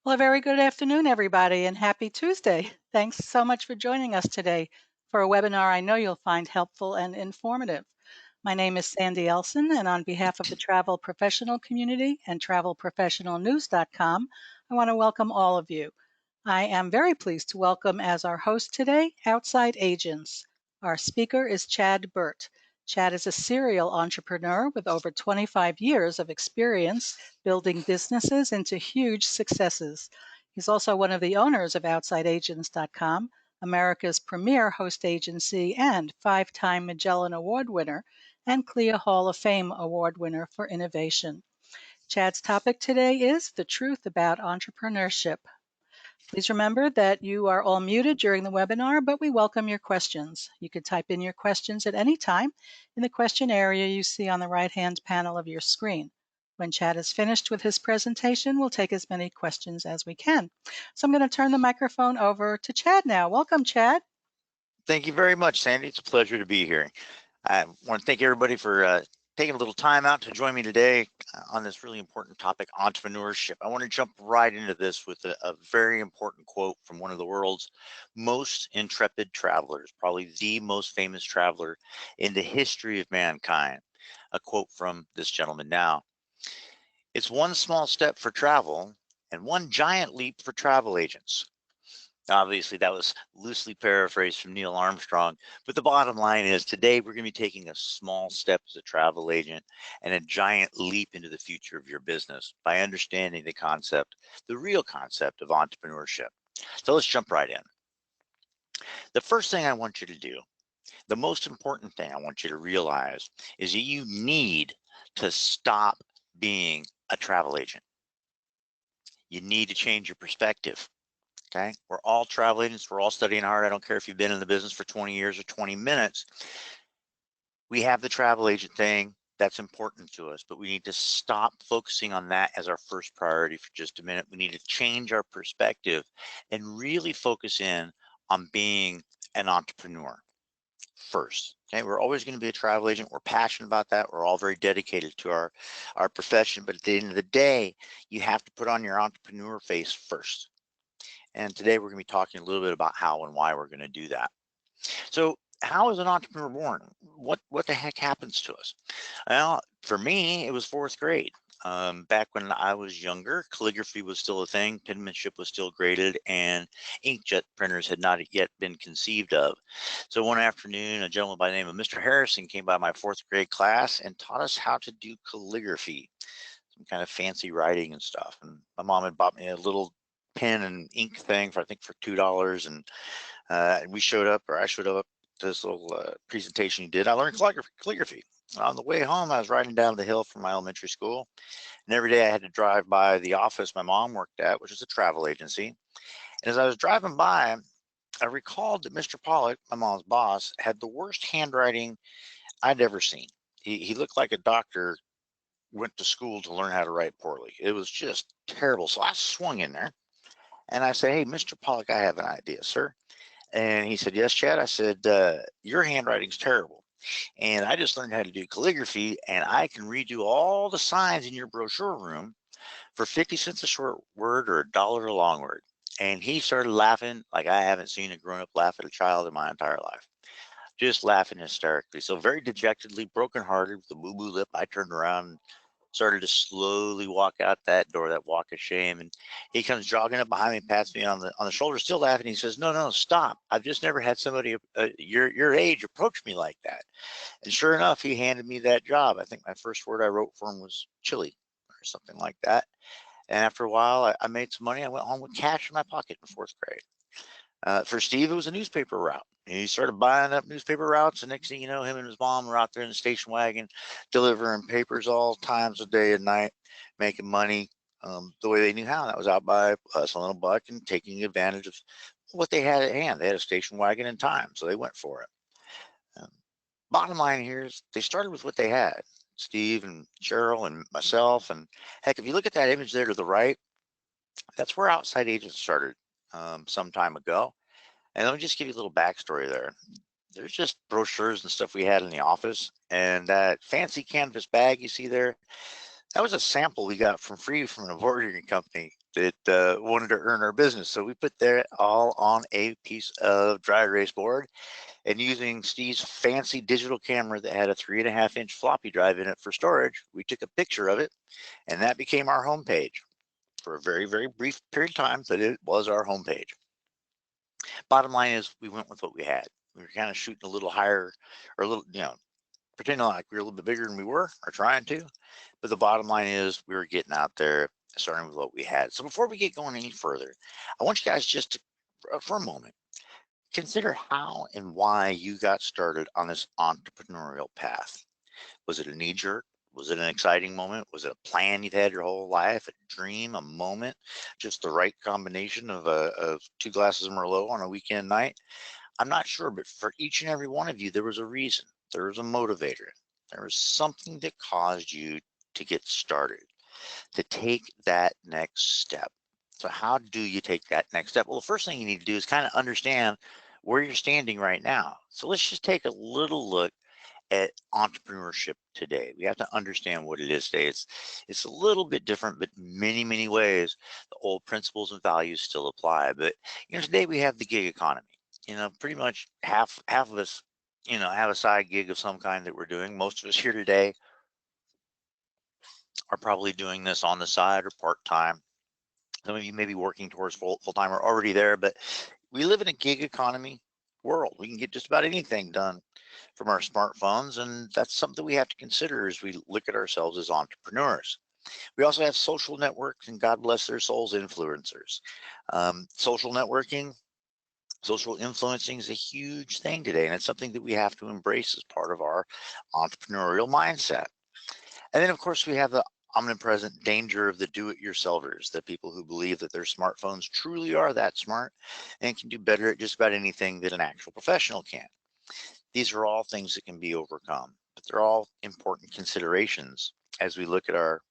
Well, a very good afternoon, everybody, and happy Tuesday. Thanks so much for joining us today for a webinar I know you'll find helpful and informative. My name is Sandy Elson, and on behalf of the travel professional community and travelprofessionalnews.com, I want to welcome all of you. I am very pleased to welcome as our host today, Outside Agents. Our speaker is Chad Burt. Chad is a serial entrepreneur with over 25 years of experience building businesses into huge successes. He's also one of the owners of OutsideAgents.com, America's premier host agency and five-time Magellan Award winner and CLIA Hall of Fame Award winner for innovation. Chad's topic today is the truth about entrepreneurship. Please remember that you are all muted during the webinar, but we welcome your questions. You can type in your questions at any time in the question area you see on the right-hand panel of your screen. When Chad is finished with his presentation, we'll take as many questions as we can. So I'm going to turn the microphone over to Chad now. Welcome, Chad. Thank you very much, Sandy. It's a pleasure to be here. I want to thank everybody for taking a little time out to join me today on this really important topic, entrepreneurship. I want to jump right into this with a very important quote from one of the world's most intrepid travelers, probably the most famous traveler in the history of mankind. A quote from this gentleman now. It's one small step for travel and one giant leap for travel agents. Obviously, that was loosely paraphrased from Neil Armstrong, but the bottom line is today we're going to be taking a small step as a travel agent and a giant leap into the future of your business by understanding the concept, the real concept of entrepreneurship. So let's jump right in. The first thing I want you to do, the most important thing I want you to realize is that you need to stop being a travel agent. You need to change your perspective. Okay, we're all travel agents. We're all studying hard. I don't care if you've been in the business for 20 years or 20 minutes. We have the travel agent thing. That's important to us, but we need to stop focusing on that as our first priority for just a minute. We need to change our perspective and really focus in on being an entrepreneur first. Okay, we're always going to be a travel agent. We're passionate about that. We're all very dedicated to our profession, but at the end of the day, you have to put on your entrepreneur face first. And today we're going to be talking a little bit about how and why we're going to do that. So how is an entrepreneur born? What the heck happens to us? Well, for me, it was fourth grade. Back when I was younger, calligraphy was still a thing, penmanship was still graded, and inkjet printers had not yet been conceived of. So one afternoon, a gentleman by the name of Mr. Harrison came by my fourth grade class and taught us how to do calligraphy, some kind of fancy writing and stuff. And my mom had bought me a little pen and ink thing for I think for $2, and we showed up, or I showed up to this little presentation he did. I learned calligraphy. On the way home, I was riding down the hill from my elementary school, and every day I had to drive by the office my mom worked at, which was a travel agency. And as I was driving by, I recalled that Mr. Pollock, my mom's boss, had the worst handwriting I'd ever seen. He looked like a doctor went to school to learn how to write poorly. It was just terrible. So I swung in there. And I said, hey, Mr. Pollock, I have an idea, sir. And he said, yes, Chad. I said, your handwriting's terrible. And I just learned how to do calligraphy, and I can redo all the signs in your brochure room for 50 cents a short word or $1 a long word. And he started laughing like I haven't seen a grown-up laugh at a child in my entire life. Just laughing hysterically. So very dejectedly, brokenhearted, with a boo-boo lip, I turned around and started to slowly walk out that door, that walk of shame. And he comes jogging up behind me, pats me on the shoulder, still laughing. He says, no, stop. I've just never had somebody your age approach me like that. And sure enough, he handed me that job. I think my first word I wrote for him was chili or something like that. And after a while, I made some money. I went home with cash in my pocket in fourth grade. For Steve, it was a newspaper route. He started buying up newspaper routes, and next thing you know, him and his mom were out there in the station wagon delivering papers all times of day and night, making money the way they knew how. And that was out by hustling a buck and taking advantage of what they had at hand. They had a station wagon and time, so they went for it. Bottom line here is they started with what they had. Steve and Cheryl and myself, and heck, if you look at that image there to the right, that's where Outside Agents started some time ago. And let me just give you a little backstory there. There's just brochures and stuff we had in the office, and that fancy canvas bag you see there, that was a sample we got from an embroidery company that wanted to earn our business. So we put that all on a piece of dry erase board, and using Steve's fancy digital camera that had a 3.5-inch floppy drive in it for storage, we took a picture of it, and that became our homepage for a very, very brief period of time, but it was our homepage. Bottom line is we went with what we had. We were kind of shooting a little higher, or a little, pretending like we were a little bit bigger than we were, or trying to. But the bottom line is we were getting out there, starting with what we had. So before we get going any further, I want you guys just to, for a moment, consider how and why you got started on this entrepreneurial path. Was it a knee jerk? Was it an exciting moment? Was it a plan you've had your whole life, a dream, a moment, just the right combination of 2 glasses of Merlot on a weekend night? I'm not sure, but for each and every one of you, there was a reason. There was a motivator. There was something that caused you to get started, to take that next step. So how do you take that next step? Well, the first thing you need to do is kind of understand where you're standing right now. So let's just take a little look at entrepreneurship today. We have to understand what it is today. It's a little bit different, but many ways the old principles and values still apply. But today we have the gig economy. Pretty much half of us, have a side gig of some kind that we're doing. Most of us here today are probably doing this on the side or part-time. Some of you may be working towards full-time or already there, but we live in a gig economy world. We can get just about anything done from our smartphones, and that's something we have to consider as we look at ourselves as entrepreneurs. We also have social networks, and God bless their souls, influencers. Social networking, social influencing is a huge thing today, and it's something that we have to embrace as part of our entrepreneurial mindset. And then, of course, we have the omnipresent danger of the do-it-yourselfers, the people who believe that their smartphones truly are that smart and can do better at just about anything that an actual professional can. These are all things that can be overcome, but they're all important considerations as we look at our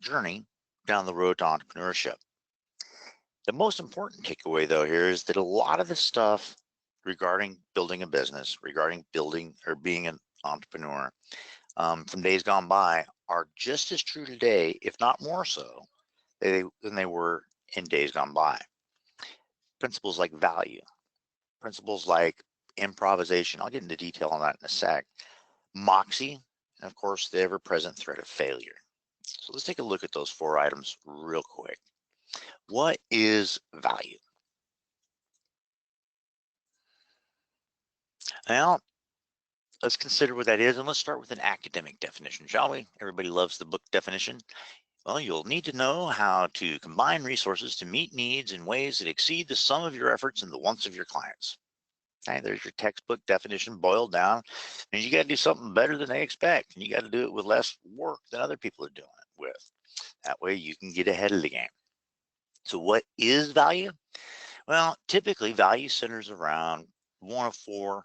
journey down the road to entrepreneurship. The most important takeaway, though, here is that a lot of the stuff regarding building a business, regarding building or being an entrepreneur from days gone by are just as true today, if not more so, than they were in days gone by. Principles like value, principles like improvisation, I'll get into detail on that in a sec, Moxie, and of course, the ever-present threat of failure. So let's take a look at those 4 items real quick. What is value? Well, let's consider what that is, and let's start with an academic definition, shall we? Everybody loves the book definition. Well, you'll need to know how to combine resources to meet needs in ways that exceed the sum of your efforts and the wants of your clients. Okay, there's your textbook definition boiled down. And you got to do something better than they expect, and you got to do it with less work than other people are doing it with. That way you can get ahead of the game. So what is value? Well, typically value centers around one of 4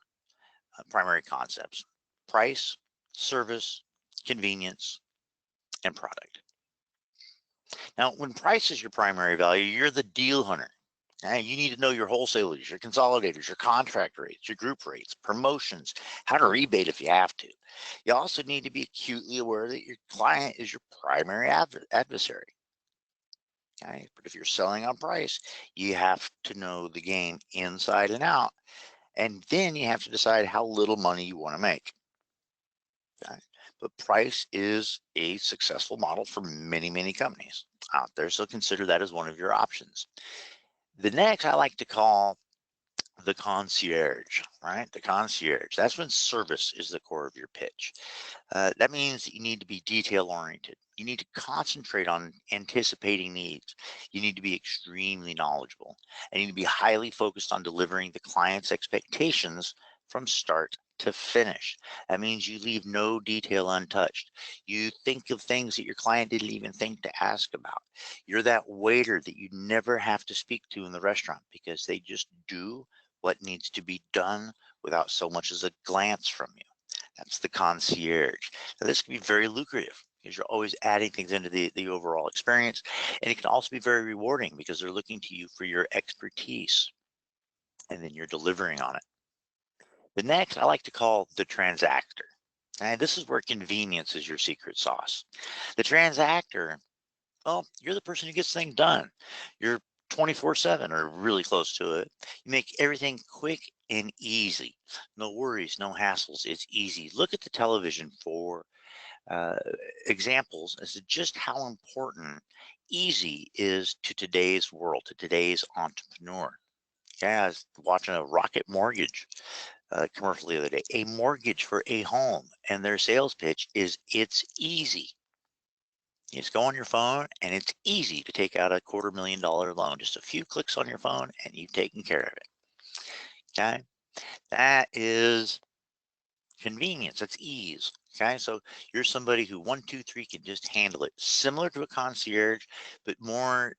primary concepts: price, service, convenience, and product. Now, when price is your primary value, you're the deal hunter. You need to know your wholesalers, your consolidators, your contract rates, your group rates, promotions, how to rebate if you have to. You also need to be acutely aware that your client is your primary adversary. Okay? But if you're selling on price, you have to know the game inside and out. And then you have to decide how little money you want to make. Okay? But price is a successful model for many companies out there. So consider that as one of your options. The next I like to call the concierge, right? The concierge. That's when service is the core of your pitch. That means that you need to be detail oriented. You need to concentrate on anticipating needs. You need to be extremely knowledgeable, and you need to be highly focused on delivering the client's expectations from start to finish. That means you leave no detail untouched. You think of things that your client didn't even think to ask about. You're that waiter that you never have to speak to in the restaurant because they just do what needs to be done without so much as a glance from you. That's the concierge. Now, this can be very lucrative because you're always adding things into the overall experience. And it can also be very rewarding because they're looking to you for your expertise, and then you're delivering on it. The next I like to call the transactor. And this is where convenience is your secret sauce. The transactor Well, you're the person who gets things done. You're 24/7 or really close to it. You make everything quick and easy. No worries, no hassles. It's easy. Look at the television for uh, examples as to just how important easy is to today's world, to today's entrepreneur. Yeah, I was watching a Rocket Mortgage commercial the other day. A mortgage for a home, and their sales pitch is it's easy. You just go on your phone, and it's easy to take out a $250,000 loan. Just a few clicks on your phone, and you've taken care of it. Okay, that is convenience. That's ease. Okay, so you're somebody who 1, 2, 3 can just handle it, similar to a concierge, but more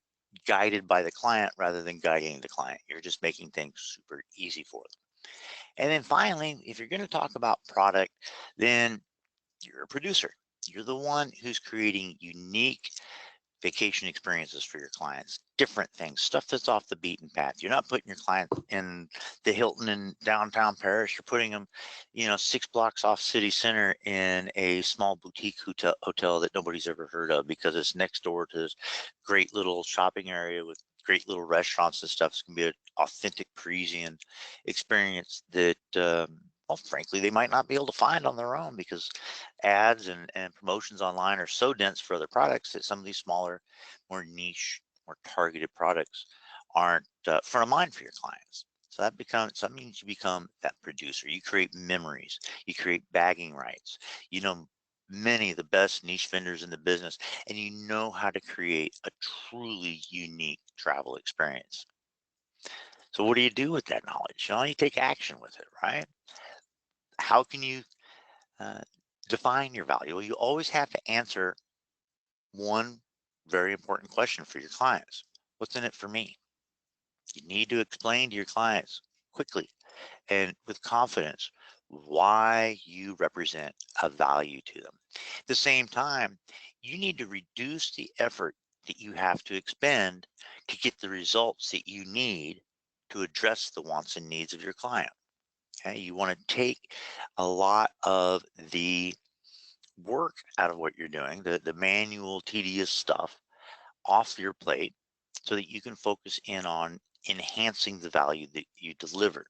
guided by the client rather than guiding the client. You're just making things super easy for them. And then finally, if you're going to talk about product, then you're a producer. You're the one who's creating unique vacation experiences for your clients, different things, stuff that's off the beaten path. You're not putting your clients in the Hilton in downtown Paris. You're putting them, 6 blocks off city center in a small boutique hotel that nobody's ever heard of because it's next door to this great little shopping area with great little restaurants and stuff. It's going to be an authentic Parisian experience that, well, frankly, they might not be able to find on their own because ads and promotions online are so dense for other products that some of these smaller, more niche, more targeted products aren't front of mind for your clients. So that means you become that producer. You create memories. You create bagging rights. You know many of the best niche vendors in the business, and you know how to create a truly unique travel experience. So what do you do with that knowledge? You take action with it, right? How can you uh, define your value? Well, you always have to answer one very important question for your clients. What's in it for me? You need to explain to your clients quickly and with confidence why you represent a value to them. At the same time, you need to reduce the effort that you have to expend to get the results that you need to address the wants and needs of your client. Okay, you want to take a lot of the work out of what you're doing, the manual, tedious stuff off your plate so that you can focus in on enhancing the value that you deliver.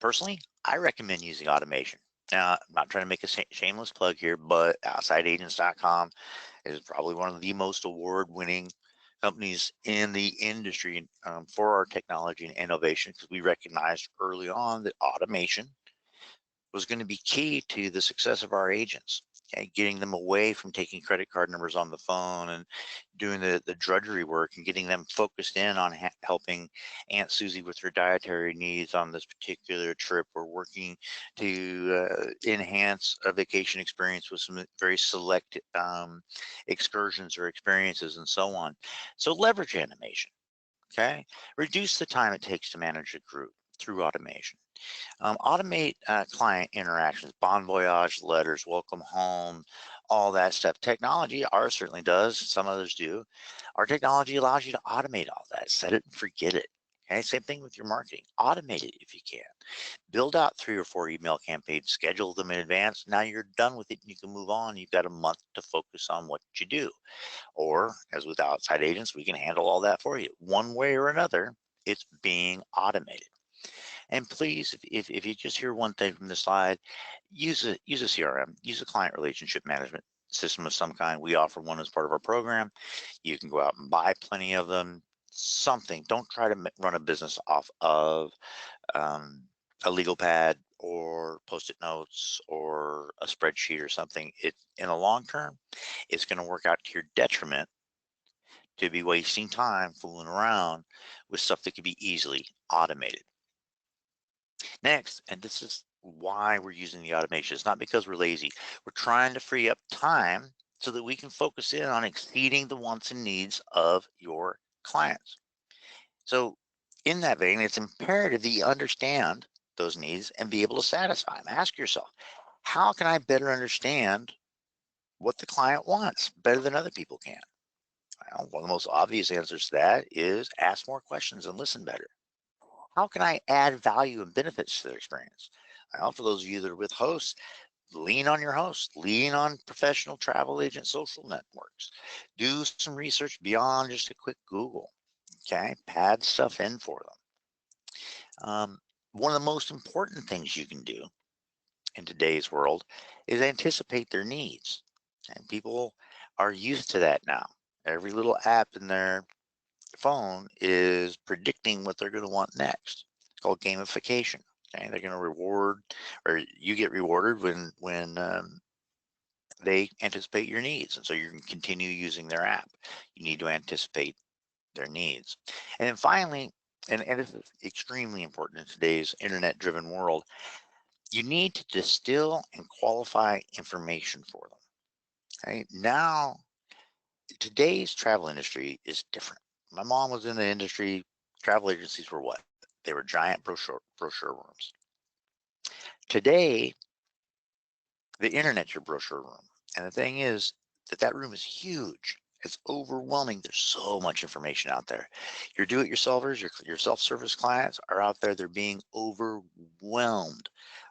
Personally, I recommend using automation. Now, I'm not trying to make a shameless plug here, but outsideagents.com is probably one of the most award-winning companies in the industry for our technology and innovation because we recognized early on that automation was going to be key to the success of our agents. Okay, getting them away from taking credit card numbers on the phone and doing the drudgery work and getting them focused in on helping Aunt Susie with her dietary needs on this particular trip, or working to enhance a vacation experience with some very select excursions or experiences and so on. So leverage animation, okay? Reduce the time it takes to manage a group through automation. Automate client interactions, bon voyage letters, welcome home, all that stuff. Technology, ours certainly does, some others do. Our technology allows you to automate all that, set it and forget it. Okay, same thing with your marketing. Automate it if you can. Build out 3 or 4 email campaigns, schedule them in advance. Now you're done with it and you can move on. You've got a month to focus on what you do. Or, as with outside agents, we can handle all that for you. One way or another, it's being automated. And please, if you just hear one thing from the slide, use a CRM, use a client relationship management system of some kind. We offer one as part of our program. You can go out and buy plenty of them. Something. Don't try to run a business off of a legal pad or post-it notes or a spreadsheet or something. It in the long term, it's going to work out to your detriment to be wasting time fooling around with stuff that could be easily automated. Next, and this is why we're using the automation. It's not because we're lazy. We're trying to free up time so that we can focus in on exceeding the wants and needs of your clients. So in that vein, it's imperative that you understand those needs and be able to satisfy them. Ask yourself, how can I better understand what the client wants better than other people can? Well, one of the most obvious answers to that is ask more questions and listen better. How can I add value and benefits to their experience? Well, for those of you that are with hosts, lean on your host, lean on professional travel agent social networks, do some research beyond just a quick Google. Okay, pad stuff in for them. One of the most important things you can do in today's world is anticipate their needs. And people are used to that now. Every little app in their phone is predicting what they're going to want next. It's called gamification. Okay, they're going to reward, or you get rewarded when they anticipate your needs, and so you can continue using their app. You need to anticipate their needs, and then finally, and this is extremely important in today's internet-driven world, you need to distill and qualify information for them. Okay, now today's travel industry is different. My mom was in the industry. Travel agencies were what? They were giant brochure rooms. Today, the internet's your brochure room. And the thing is that room is huge. It's overwhelming. There's so much information out there. Your do-it-yourselfers, your self-service clients are out there. They're being overwhelmed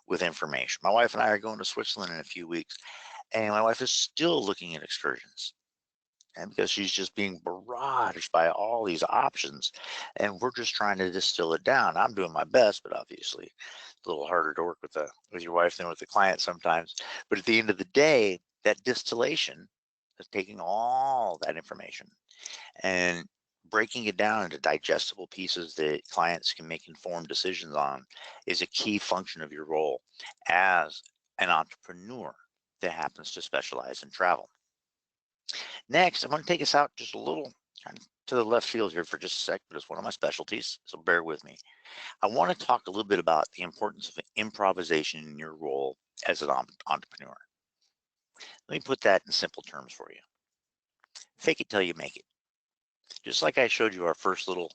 with information. My wife and I are going to Switzerland in a few weeks, and my wife is still looking at excursions. And because she's just being barraged by all these options, and we're just trying to distill it down. I'm doing my best, but obviously it's a little harder to work with your wife than with the client sometimes. But at the end of the day, that distillation is taking all that information and breaking it down into digestible pieces that clients can make informed decisions on is a key function of your role as an entrepreneur that happens to specialize in travel. Next, I'm going to take us out just a little kind of to the left field here for just a sec, but it's one of my specialties, so bear with me. I want to talk a little bit about the importance of improvisation in your role as an entrepreneur. Let me put that in simple terms for you. Fake it till you make it. Just like I showed you our first little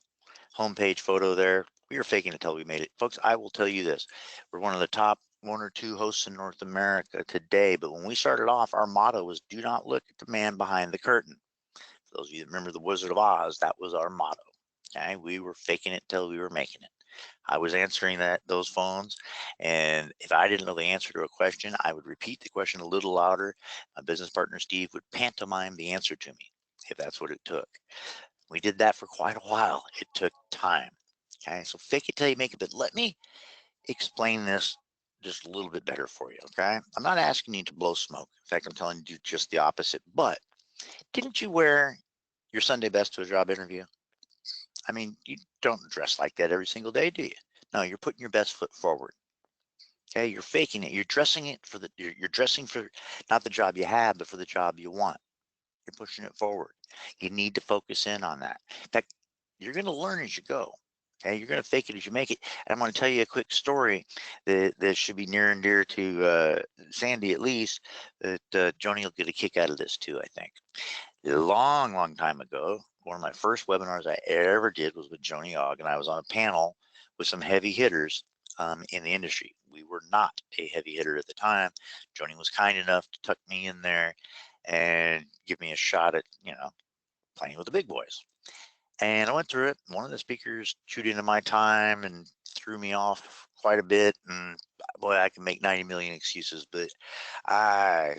homepage photo there, we were faking it till we made it. Folks, I will tell you this. We're one of the top 1 or 2 hosts in North America today, but when we started off, our motto was do not look at the man behind the curtain. For those of you that remember the Wizard of Oz, that was our motto. Okay, we were faking it till we were making it. I was answering those phones, and if I didn't know the answer to a question, I would repeat the question a little louder. My business partner Steve would pantomime the answer to me if that's what it took. We did that for quite a while. It took time. Okay, so fake it till you make it. But let me explain this just a little bit better for you. Okay, I'm not asking you to blow smoke. In fact, I'm telling you just the opposite. But didn't you wear your Sunday best to a job interview? I mean, you don't dress like that every single day, do you? No, you're putting your best foot forward. Okay, you're faking it. You're dressing it for you're dressing for not the job you have, but for the job you want. You're pushing it forward. You need to focus in on that. In fact, you're going to learn as you go. Okay, you're going to fake it as you make it. And I'm going to tell you a quick story that should be near and dear to Sandy, at least. That Joni will get a kick out of this too, I think. A long, long time ago, one of my first webinars I ever did was with Joni Ogg, and I was on a panel with some heavy hitters in the industry. We were not a heavy hitter at the time. Joni was kind enough to tuck me in there and give me a shot at, playing with the big boys. And I went through it. One of the speakers chewed into my time and threw me off quite a bit. And boy, I can make 90 million excuses, but I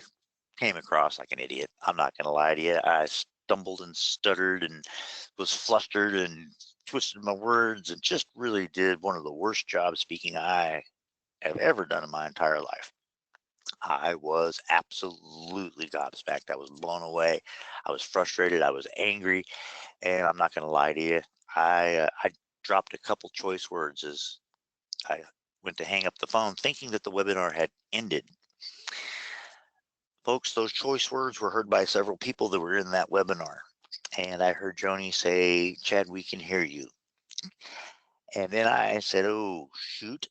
came across like an idiot. I'm not going to lie to you. I stumbled and stuttered and was flustered and twisted my words and just really did one of the worst jobs speaking I have ever done in my entire life. I was absolutely gobsmacked. I was blown away. I was frustrated. I was angry. And I'm not going to lie to you. I dropped a couple choice words as I went to hang up the phone thinking that the webinar had ended. Folks, those choice words were heard by several people that were in that webinar. And I heard Joni say, Chad, we can hear you. And then I said, oh, shoot.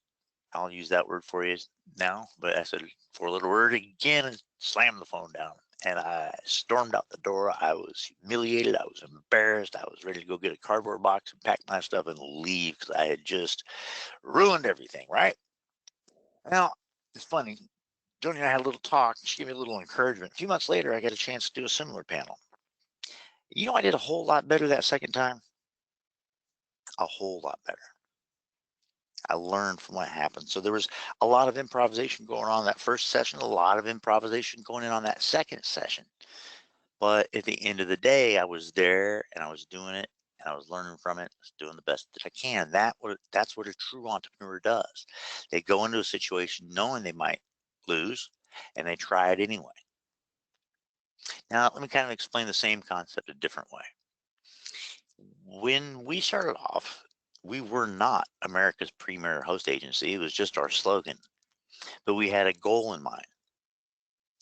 I'll use that word for you now. But I said 4-letter word again and slammed the phone down. And I stormed out the door. I was humiliated. I was embarrassed. I was ready to go get a cardboard box and pack my stuff and leave because I had just ruined everything, right? Now, it's funny. Joni and I had a little talk. She gave me a little encouragement. A few months later, I got a chance to do a similar panel. I did a whole lot better that second time. A whole lot better. I learned from what happened. So there was a lot of improvisation going on that first session, a lot of improvisation going in on that second session. But at the end of the day, I was there and I was doing it and I was learning from it, I was doing the best that I can. That's what a true entrepreneur does. They go into a situation knowing they might lose and they try it anyway. Now, let me kind of explain the same concept a different way. When we started off, we were not America's premier host agency. It was just our slogan, but we had a goal in mind.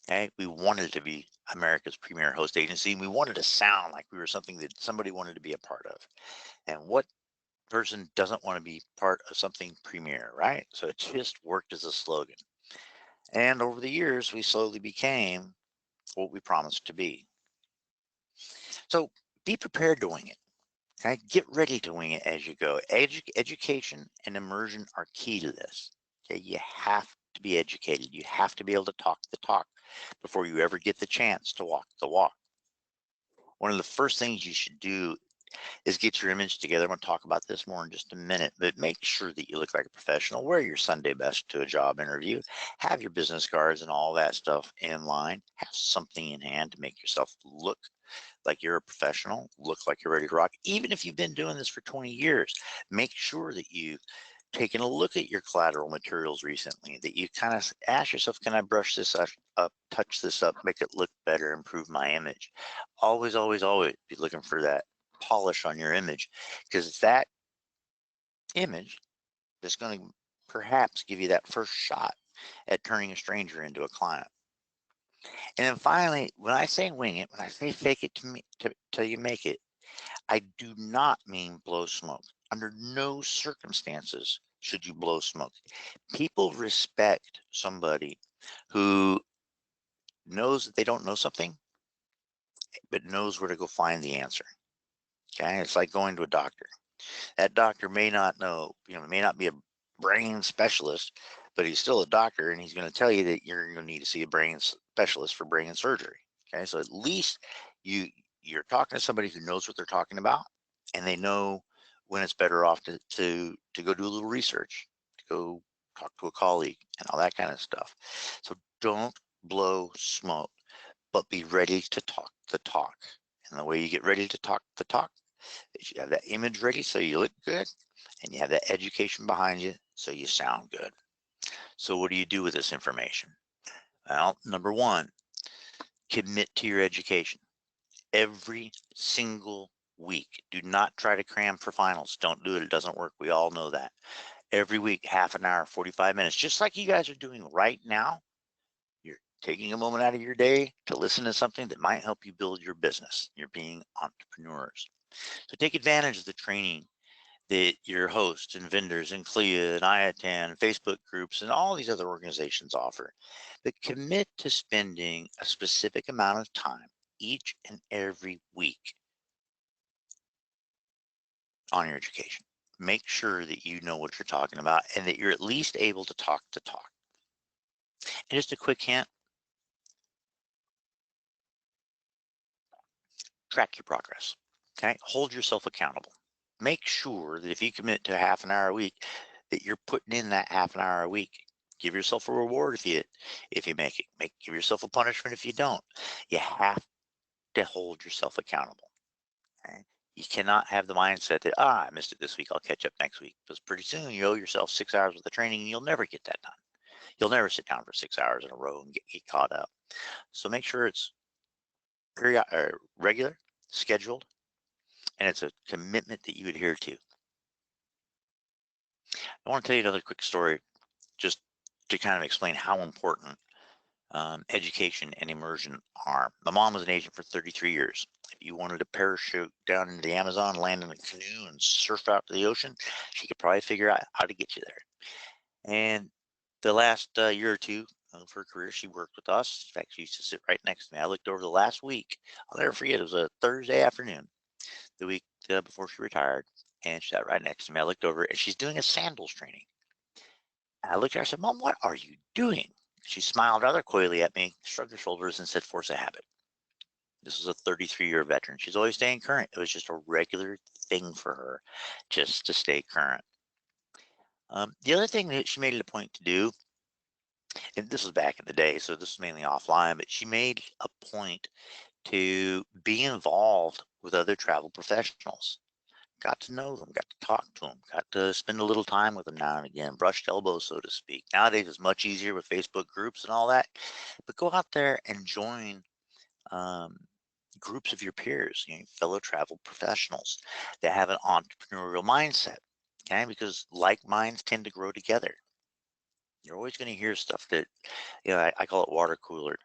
Okay, we wanted to be America's premier host agency, and we wanted to sound like we were something that somebody wanted to be a part of. And what person doesn't want to be part of something premier, right? So it just worked as a slogan. And over the years, we slowly became what we promised to be. So be prepared to wing it. Okay, get ready to wing it as you go. Education and immersion are key to this. Okay, you have to be educated. You have to be able to talk the talk before you ever get the chance to walk the walk. One of the first things you should do is get your image together. I'm going to talk about this more in just a minute, but make sure that you look like a professional. Wear your Sunday best to a job interview. Have your business cards and all that stuff in line. Have something in hand to make yourself look like you're a professional, look like you're ready to rock. Even if you've been doing this for 20 years, make sure that you've taken a look at your collateral materials recently, that you kind of ask yourself, can I brush this up, touch this up, make it look better, improve my image? Always, always, always be looking for that polish on your image, because it's that image that's going to perhaps give you that first shot at turning a stranger into a client. And then finally, when I say wing it, when I say fake it till you make it, I do not mean blow smoke. Under no circumstances should you blow smoke. People respect somebody who knows that they don't know something, but knows where to go find the answer. Okay, it's like going to a doctor. That doctor may not know, may not be a brain specialist, but he's still a doctor, and he's going to tell you that you're going to need to see a brain specialist for brain surgery. Okay, so at least you're talking to somebody who knows what they're talking about, and they know when it's better off to go do a little research, to go talk to a colleague, and all that kind of stuff. So don't blow smoke, but be ready to talk the talk. And the way you get ready to talk the talk is you have that image ready so you look good, and you have that education behind you so you sound good. So what do you do with this information? Well, number one, commit to your education every single week. Do not try to cram for finals. Don't do it. It doesn't work. We all know that. Every week, half an hour, 45 minutes, just like you guys are doing right now. You're taking a moment out of your day to listen to something that might help you build your business. You're being entrepreneurs. So take advantage of the training that your hosts and vendors and CLIA and IATAN, Facebook groups, and all these other organizations offer. But commit to spending a specific amount of time each and every week on your education. Make sure that you know what you're talking about and that you're at least able to talk the talk. And just a quick hint, track your progress. Okay, hold yourself accountable. Make sure that if you commit to half an hour a week, that you're putting in that half an hour a week. Give yourself a reward if you make it. Give yourself a punishment if you don't. You have to hold yourself accountable. Okay? You cannot have the mindset that I missed it this week, I'll catch up next week. Because pretty soon you owe yourself 6 hours worth of training and you'll never get that done. You'll never sit down for 6 hours in a row and get caught up. So make sure it's regular, scheduled, and it's a commitment that you adhere to. I want to tell you another quick story just to kind of explain how important education and immersion are. My mom was an agent for 33 years. If you wanted to parachute down into the Amazon, land in a canoe, and surf out to the ocean, she could probably figure out how to get you there. And the last year or two of her career, she worked with us. In fact, she used to sit right next to me. I looked over the last week. I'll never forget. It was a Thursday afternoon, the week before she retired, and she sat right next to me. I looked over, and she's doing a sandals training. I looked at her, I said, Mom, what are you doing? She smiled rather coyly at me, shrugged her shoulders, and said, force a habit. This was a 33-year veteran. She's always staying current. It was just a regular thing for her just to stay current. The other thing that she made it a point to do, and this was back in the day, so this was mainly offline, but she made a point to be involved with other travel professionals. Got to know them, got to talk to them, got to spend a little time with them now and again, brushed elbows, so to speak. Nowadays, it's much easier with Facebook groups and all that, but go out there and join um, groups of your peers, fellow travel professionals that have an entrepreneurial mindset. Okay, because like minds tend to grow together. You're always going to hear stuff that, I call it water cooler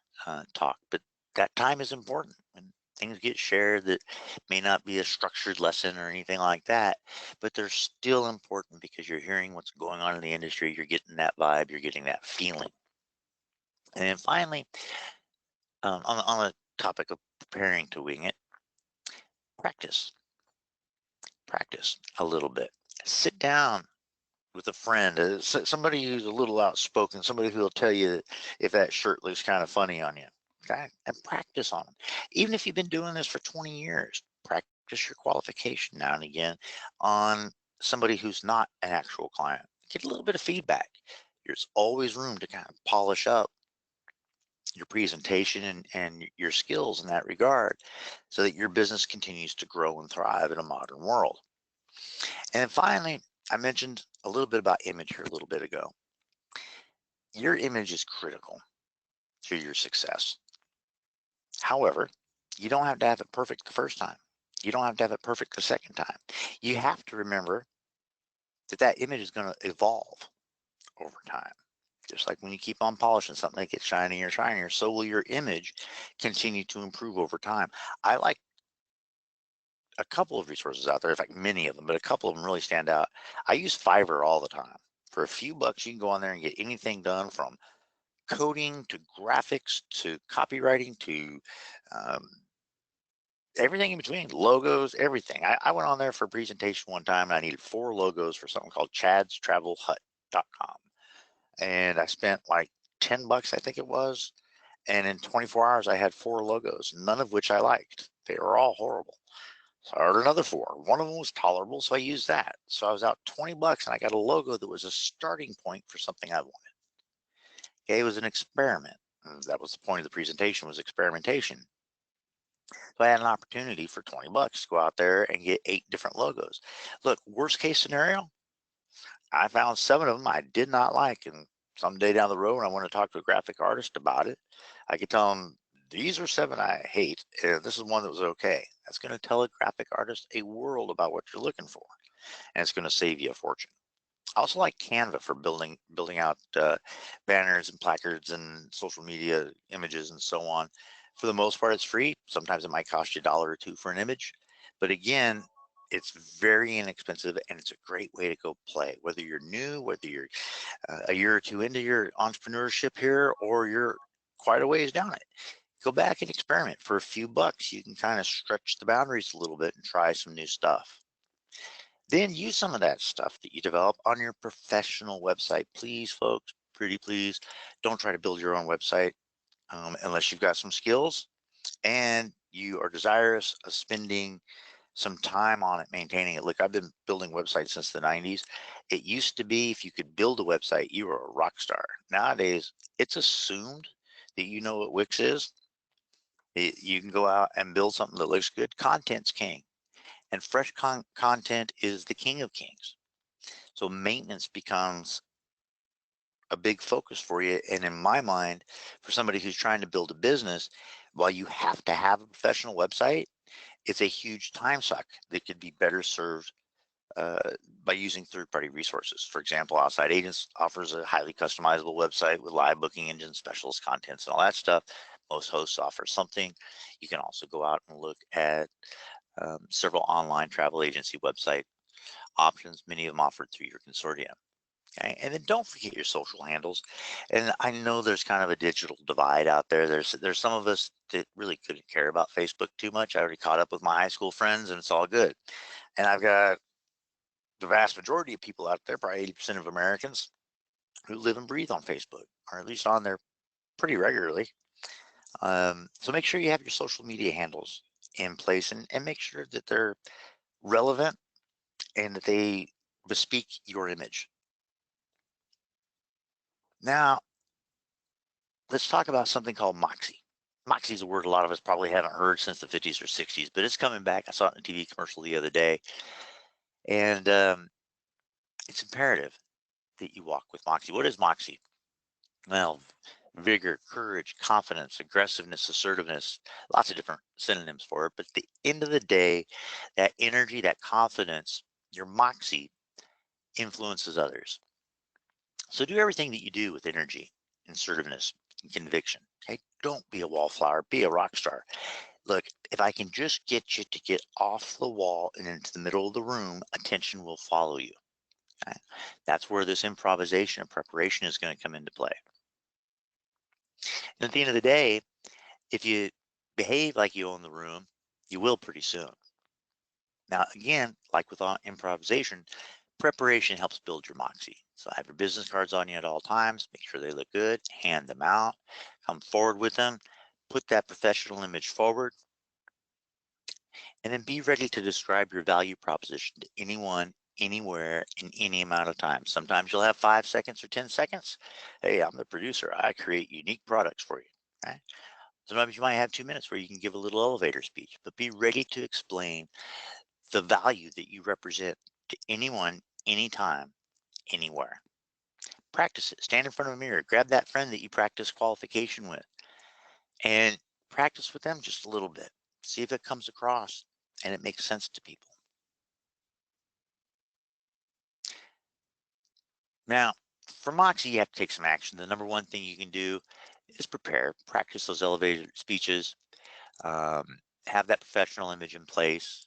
talk, but that time is important when things get shared that may not be a structured lesson or anything like that, but they're still important because you're hearing what's going on in the industry. You're getting that vibe, you're getting that feeling. And then finally, on the topic of preparing to wing it, practice, practice a little bit. Sit down with a friend, somebody who's a little outspoken, somebody who will tell you if that shirt looks kind of funny on you. Okay, and practice on them. Even if you've been doing this for 20 years, practice your qualification now and again on somebody who's not an actual client. Get a little bit of feedback. There's always room to kind of polish up your presentation and your skills in that regard so that your business continues to grow and thrive in a modern world. And then finally, I mentioned a little bit about image here a little bit ago. Your image is critical to your success. However, you don't have to have it perfect the first time. You don't have to have it perfect the second time. You have to remember that that image is going to evolve over time. Just like when you keep on polishing something, it gets shinier and shinier, so will your image continue to improve over time. I like a couple of resources out there, in fact, many of them, but a couple of them really stand out. I use Fiverr all the time. For a few bucks, you can go on there and get anything done from coding to graphics to copywriting to um, everything in between, logos, everything. I went on there for a presentation one time and I needed 4 logos for something called chadstravelhut.com. And I spent like 10 bucks, I think it was. And in 24 hours, I had 4 logos, none of which I liked. They were all horrible. So I ordered another 4. One of them was tolerable, so I used that. So I was out 20 bucks and I got a logo that was a starting point for something I wanted. Okay, it was an experiment. That was the point of the presentation, was experimentation. So I had an opportunity for 20 bucks to go out there and get 8 different logos. Look, worst case scenario, I found 7 of them I did not like. And someday down the road, when I want to talk to a graphic artist about it, I could tell them, these are 7 I hate, and this is one that was okay. That's going to tell a graphic artist a world about what you're looking for, and it's going to save you a fortune. I also like Canva for building out banners and placards and social media images and so on. For the most part, it's free. Sometimes it might cost you $1 or 2 for an image, but again, it's very inexpensive and it's a great way to go play. Whether you're new, whether you're a year or 2 into your entrepreneurship here, or you're quite a ways down it, go back and experiment. For a few bucks, you can kind of stretch the boundaries a little bit and try some new stuff. Then use some of that stuff that you develop on your professional website. Please, folks, pretty please, don't try to build your own website unless you've got some skills and you are desirous of spending some time on it, maintaining it. Look, I've been building websites since the 90s. It used to be if you could build a website, you were a rock star. Nowadays, it's assumed that you know what Wix is. You can go out and build something that looks good. Content's king, and fresh content is the king of kings. So maintenance becomes a big focus for you. And in my mind, for somebody who's trying to build a business, while you have to have a professional website, it's a huge time suck that could be better served uh, by using third-party resources. For example, Outside Agents offers a highly customizable website with live booking engine, specialist contents, and all that stuff. Most hosts offer something. You can also go out and look at several online travel agency website options, many of them offered through your consortium. Okay, and then don't forget your social handles. And I know there's kind of a digital divide out there. There's some of us that really couldn't care about Facebook too much. I already caught up with my high school friends, and it's all good. And I've got the vast majority of people out there, probably 80% of Americans, who live and breathe on Facebook, or at least on there pretty regularly. So make sure you have your social media handles in place, and make sure that they're relevant and that they bespeak your image. Now, let's talk about something called Moxie. Moxie is a word a lot of us probably haven't heard since the 50s or 60s, but it's coming back. I saw it in a TV commercial the other day, and it's imperative that you walk with Moxie. What is Moxie? Well, vigor, courage, confidence, aggressiveness, assertiveness, lots of different synonyms for it. But at the end of the day, that energy, that confidence, your Moxie influences others. So do everything that you do with energy, assertiveness, and conviction. Okay, don't be a wallflower, be a rock star. Look, if I can just get you to get off the wall and into the middle of the room, attention will follow you. Okay? That's where this improvisation and preparation is going to come into play. And at the end of the day, if you behave like you own the room, you will pretty soon. Now, again, like with improvisation, preparation helps build your Moxie. So have your business cards on you at all times, make sure they look good, hand them out, come forward with them, put that professional image forward, and then be ready to describe your value proposition to anyone, anywhere, in any amount of time. Sometimes you'll have 5 seconds or 10 seconds. Hey, I'm the producer. I create unique products for you. Okay? Sometimes you might have 2 minutes where you can give a little elevator speech, but be ready to explain the value that you represent to anyone, anytime, anywhere. Practice it. Stand in front of a mirror. Grab that friend that you practice qualification with and practice with them just a little bit. See if it comes across and it makes sense to people. Now, for Moxie, you have to take some action. The number one thing you can do is prepare, practice those elevator speeches, have that professional image in place,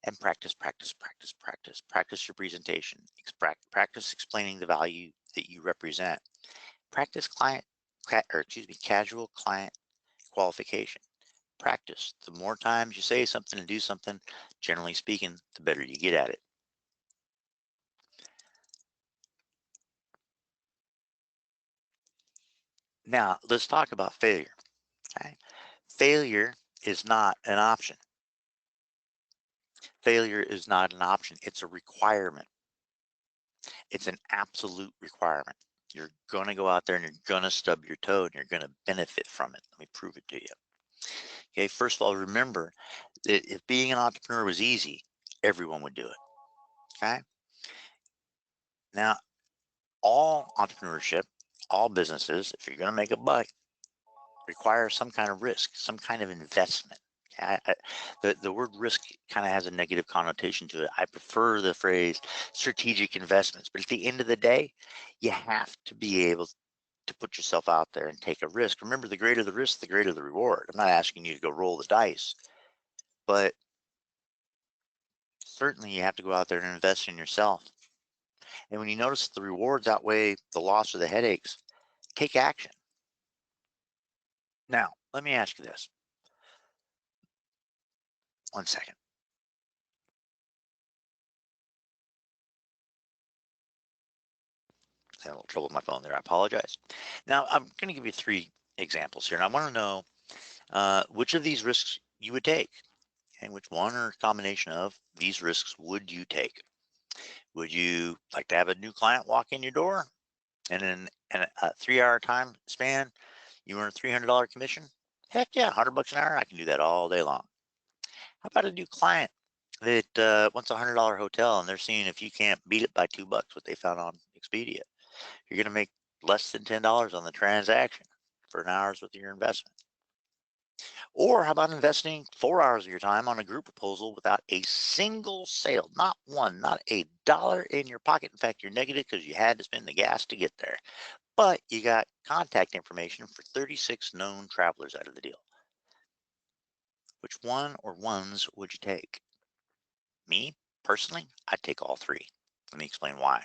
and practice, practice, practice, practice. Practice your presentation. Practice explaining the value that you represent. Practice casual client qualification. Practice. The more times you say something and do something, generally speaking, the better you get at it. Now, let's talk about failure. Okay? Failure is not an option. Failure is not an option. It's a requirement. It's an absolute requirement. You're going to go out there and you're going to stub your toe and you're going to benefit from it. Let me prove it to you. Okay, first of all, remember that if being an entrepreneur was easy, everyone would do it. Okay. Now, all entrepreneurship, all businesses, if you're going to make a buck, require some kind of risk, some kind of investment. The word risk kind of has a negative connotation to it. I prefer the phrase strategic investments, but at the end of the day, you have to be able to put yourself out there and take a risk. Remember, the greater the risk, the greater the reward. I'm not asking you to go roll the dice, but certainly you have to go out there and invest in yourself. And when you notice the rewards outweigh the loss or the headaches, take action. Now, let me ask you this. 1 second. I had a little trouble with my phone there. I apologize. Now, I'm going to give you 3 examples here, and I want to know which of these risks you would take, and which one or combination of these risks would you take? Would you like to have a new client walk in your door, and in a 3-hour time span, you earn a $300 commission? Heck yeah, $100 an hour. I can do that all day long. How about a new client that wants a $100 hotel, and they're seeing if you can't beat it by $2 what they found on Expedia? You're going to make less than $10 on the transaction for an hour's worth of your investment. Or how about investing 4 hours of your time on a group proposal without a single sale, not one, not a dollar in your pocket. In fact, you're negative because you had to spend the gas to get there. But you got contact information for 36 known travelers out of the deal. Which one or ones would you take? Me, personally, I'd take all 3. Let me explain why.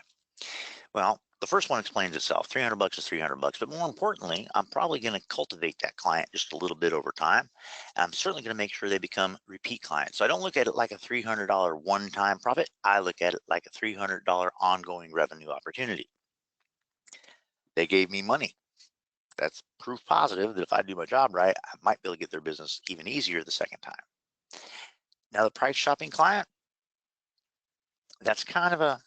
Well, the first one explains itself. $300 is $300, but more importantly, I'm probably going to cultivate that client just a little bit over time. I'm certainly going to make sure they become repeat clients. So I don't look at it like a $300 one-time profit. I look at it like a $300 ongoing revenue opportunity. They gave me money. That's proof positive that if I do my job right, I might be able to get their business even easier the second time. Now, the price shopping client, that's kind of a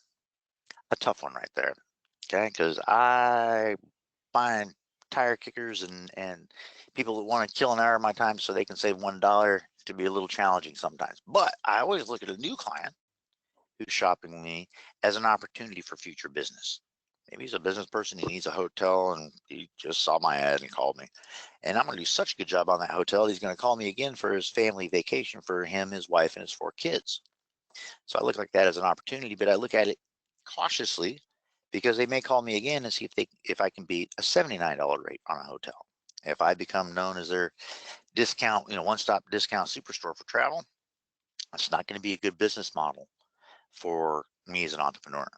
tough one right there. Okay, because I buying tire kickers and people that want to kill an hour of my time so they can save $1 to be a little challenging sometimes. But I always look at a new client who's shopping with me as an opportunity for future business. Maybe he's a business person, he needs a hotel, and he just saw my ad and called me. And I'm going to do such a good job on that hotel, he's going to call me again for his family vacation for him, his wife, and his 4 kids. So I look like that as an opportunity, but I look at it cautiously because they may call me again and see if I can beat a $79 rate on a hotel. If I become known as their discount, one-stop discount superstore for travel, that's not going to be a good business model for me as an entrepreneur.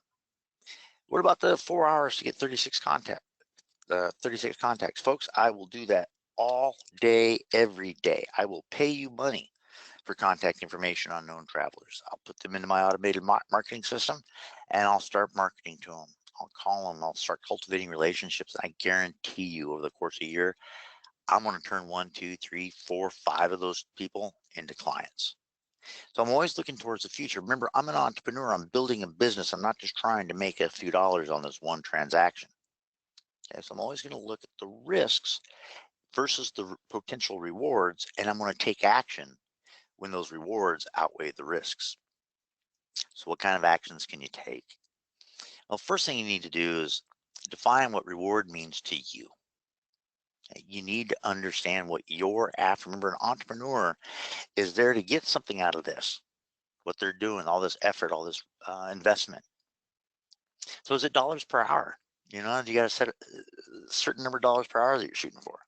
What about the 4 hours to get 36 contacts? Folks, I will do that all day, every day. I will pay you money for contact information on known travelers. I'll put them into my automated marketing system and I'll start marketing to them. I'll call them, I'll start cultivating relationships. I guarantee you over the course of a year, I'm going to turn 1, 2, 3, 4, 5 of those people into clients. So I'm always looking towards the future. Remember, I'm an entrepreneur. I'm building a business. I'm not just trying to make a few dollars on this one transaction. Okay, so I'm always going to look at the risks versus the potential rewards, and I'm going to take action when those rewards outweigh the risks. So what kind of actions can you take? Well, first thing you need to do is define what reward means to you. Okay, you need to understand what you're after. Remember, an entrepreneur is there to get something out of this, what they're doing, all this effort, all this investment. So is it dollars per hour? You got to set a certain number of dollars per hour that you're shooting for.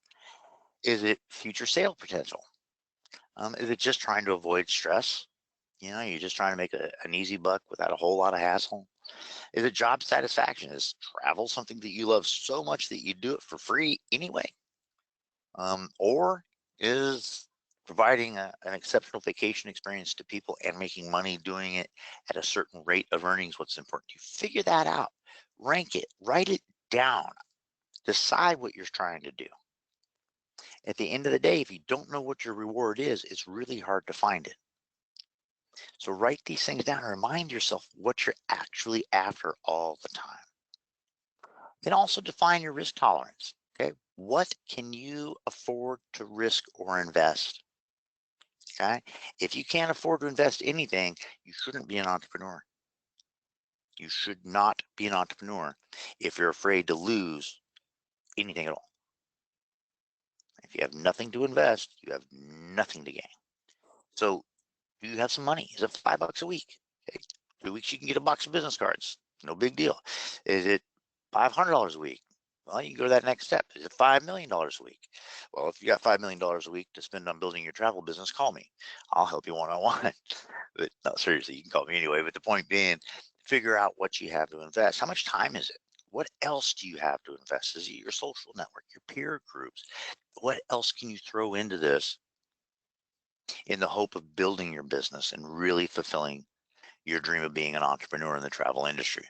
Is it future sale potential? Is it just trying to avoid stress? You're just trying to make an easy buck without a whole lot of hassle. Is it job satisfaction? Is travel something that you love so much that you do it for free anyway? Or is providing an exceptional vacation experience to people and making money doing it at a certain rate of earnings what's important to you? Figure that out. Rank it. Write it down. Decide what you're trying to do. At the end of the day, if you don't know what your reward is, it's really hard to find it. So write these things down and remind yourself what you're actually after all the time. Then also define your risk tolerance. Okay, what can you afford to risk or invest? Okay, if you can't afford to invest anything, you shouldn't be an entrepreneur. You should not be an entrepreneur if you're afraid to lose anything at all. If you have nothing to invest, you have nothing to gain. So do you have some money? Is it $5 a week? Okay. 2 weeks you can get a box of business cards. No big deal. Is it $500 a week? Well, you can go to that next step. Is it $5 million a week? Well, if you got $5 million a week to spend on building your travel business, call me. I'll help you one-on-one. But no, seriously, you can call me anyway. But the point being, figure out what you have to invest. How much time is it? What else do you have to invest? Is it your social network, your peer groups? What else can you throw into this in the hope of building your business and really fulfilling your dream of being an entrepreneur in the travel industry?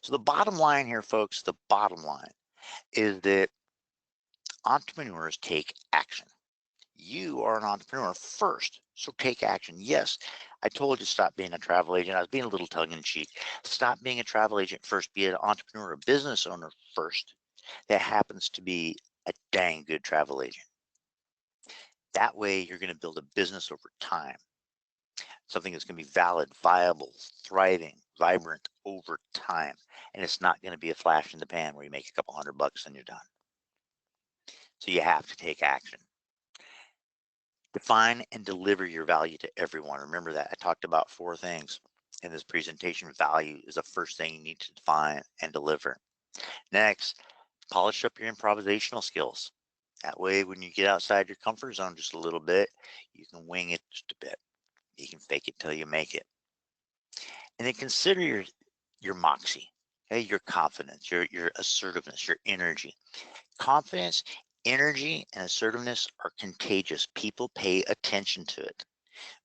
So the bottom line here, folks, the bottom line is that entrepreneurs take action. You are an entrepreneur first, so take action. Yes, I told you stop being a travel agent. I was being a little tongue in cheek. Stop being a travel agent first. Be an entrepreneur, a business owner first that happens to be a dang good travel agent. That way, you're going to build a business over time, something that's going to be valid, viable, thriving, vibrant over time. And it's not going to be a flash in the pan where you make a couple $100 and you're done. So you have to take action. Define and deliver your value to everyone. Remember that I talked about 4 things in this presentation. Value is the first thing you need to define and deliver. Next, polish up your improvisational skills. That way, when you get outside your comfort zone just a little bit, you can wing it just a bit. You can fake it till you make it. And then consider your moxie, okay? Your confidence, your assertiveness, your energy. Confidence, energy, and assertiveness are contagious. People pay attention to it.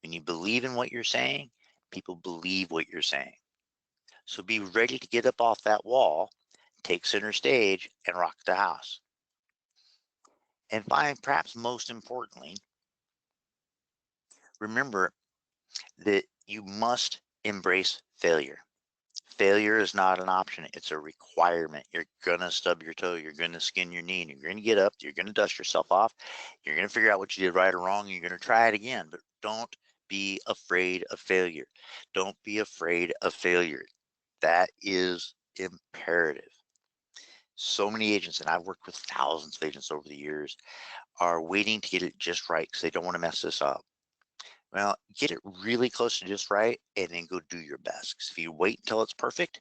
When you believe in what you're saying, people believe what you're saying. So be ready to get up off that wall, take center stage, and rock the house. And perhaps most importantly, remember that you must embrace failure. Failure is not an option. It's a requirement. You're going to stub your toe. You're going to skin your knee. And you're going to get up. You're going to dust yourself off. You're going to figure out what you did right or wrong. And you're going to try it again. But don't be afraid of failure. Don't be afraid of failure. That is imperative. So many agents, and I've worked with thousands of agents over the years, are waiting to get it just right because they don't want to mess this up. Well, get it really close to just right and then go do your best. Because if you wait until it's perfect,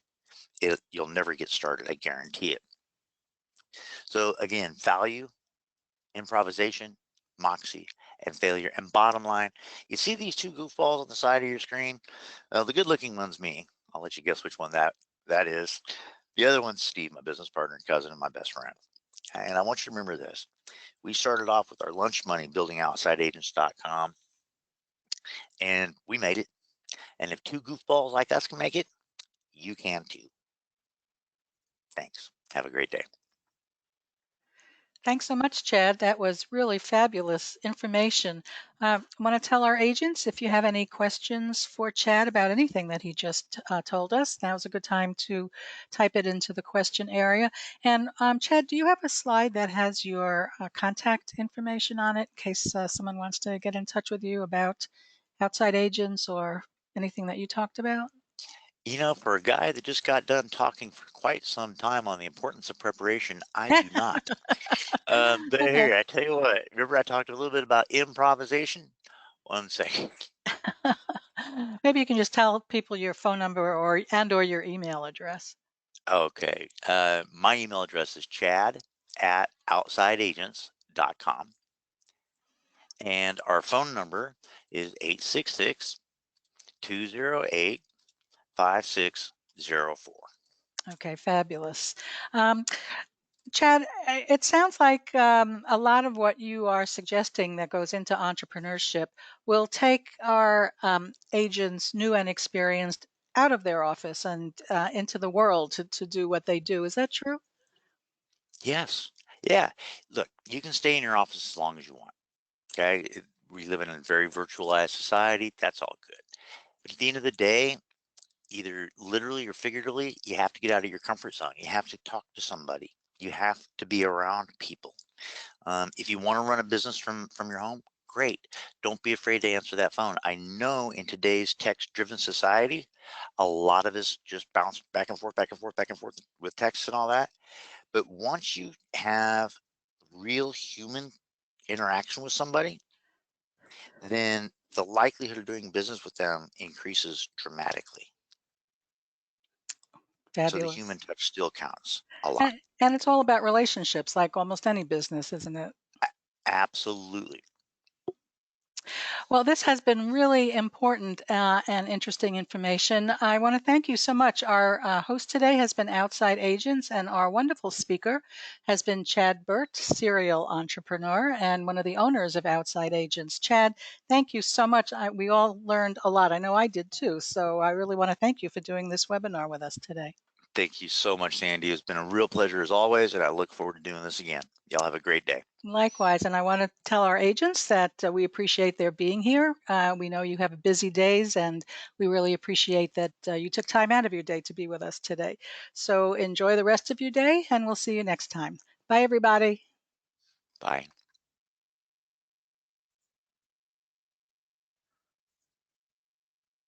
you'll never get started. I guarantee it. So again, value, improvisation, Moxie, and failure. And bottom line, you see these two goofballs on the side of your screen? The good-looking one's me. I'll let you guess which one that is. The other one's Steve, my business partner and cousin and my best friend. And I want you to remember this. We started off with our lunch money building outsideagents.com, and we made it. And if two goofballs like us can make it, you can too. Thanks. Have a great day. Thanks so much, Chad. That was really fabulous information. I want to tell our agents if you have any questions for Chad about anything that he just told us, now's a good time to type it into the question area. And Chad, do you have a slide that has your contact information on it in case someone wants to get in touch with you about outside agents or anything that you talked about? You know, for a guy that just got done talking for quite some time on the importance of preparation, I do not. But Okay. here, I tell you what, remember I talked a little bit about improvisation? One second. Maybe you can just tell people your phone number or your email address. Okay. My email address is chad@outsideagents.com. And our phone number is 866-208-5604. Okay, fabulous. Um, Chad, it sounds like a lot of what you are suggesting that goes into entrepreneurship will take our agents, new and experienced, out of their office and into the world to do what they do. Is that true? Yes. Yeah. Look, you can stay in your office as long as you want. Okay. We live in a very virtualized society. That's all good. But at the end of the day, either literally or figuratively, you have to get out of your comfort zone. You have to talk to somebody. You have to be around people. If you want to run a business from your home, great. Don't be afraid to answer that phone. I know in today's text-driven society, a lot of us just bounce back and forth, back and forth, back and forth with texts and all that. But once you have real human interaction with somebody, then the likelihood of doing business with them increases dramatically. So the human Fabulous. touch still counts a lot. And it's all about relationships, like almost any business, isn't it? Absolutely. Well, this has been really important and interesting information. I want to thank you so much. Our host today has been Outside Agents, and our wonderful speaker has been Chad Burt, serial entrepreneur and one of the owners of Outside Agents. Chad, thank you so much. We all learned a lot. I know I did too. So I really want to thank you for doing this webinar with us today. Thank you so much, Sandy. It's been a real pleasure as always, and I look forward to doing this again. Y'all have a great day. Likewise, and I want to tell our agents that we appreciate their being here. We know you have busy days, and we really appreciate that you took time out of your day to be with us today. So enjoy the rest of your day, and we'll see you next time. Bye, everybody. Bye.